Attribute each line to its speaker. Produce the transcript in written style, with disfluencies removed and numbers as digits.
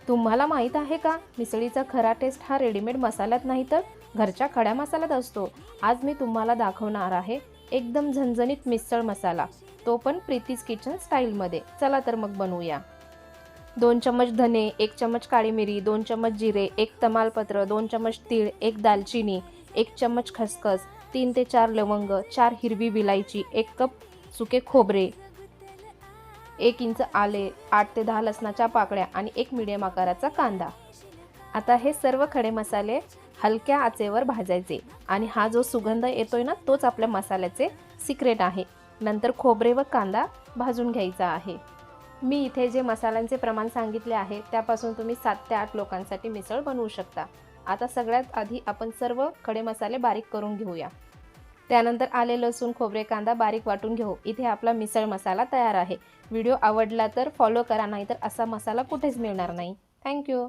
Speaker 1: तुम्हाला माहीत आहे का, मिसळीचा खरा टेस्ट हा रेडीमेड मसाल्यात नाही तर घरच्या खड्या मसाल्यात असतो। आज मी तुम्हाला दाखवणार आहे एकदम झणझणीत मिसळ मसाला, तो पण प्रीतीज किचन स्टाईलमध्ये। चला तर मग बनवूया। 2 चम्मच धने, 1 चम्मच काळी मिरी, 2 चम्मच जिरे, 1 तमालपत्र, 2 चम्मच तीळ, 1 दालचिनी, 1 चम्मच खसखस, 3 ते 4 लवंग, 4 हिरवी विलायची, 1 कप सुके खोबरे, 1 इंच आले, 8 ते 10 लसणाच्या पाकळ्या आणि 1 मीडियम आकाराचा कांदा। आता हे सर्व खडे मसाले हलक्या आचेवर भाजायचे आणि हा जो सुगंध येतोय ना, तोच आपल्या मसाल्याचे सिक्रेट आहे। नंतर खोबरे व कांदा भाजून घ्यायचा आहे। मी इथे जे मसाल्यांचे प्रमाण सांगितले आहे त्यापासून तुम्ही 7 ते 8 लोकांसाठी मिसळ बनवू शकता। आता सगळ्यात आधी आपण सर्व खडे मसाले बारीक करून घेऊया। त्यानंतर आले, लसूण, खोबरे, कांदा बारीक वाटून घेऊ। इथे आपला मिसळ मसाला तयार आहे। व्हिडिओ आवडला तर फॉलो करा, नाहीतर असा मसाला कुठेच मिळणार नाही। Thank you.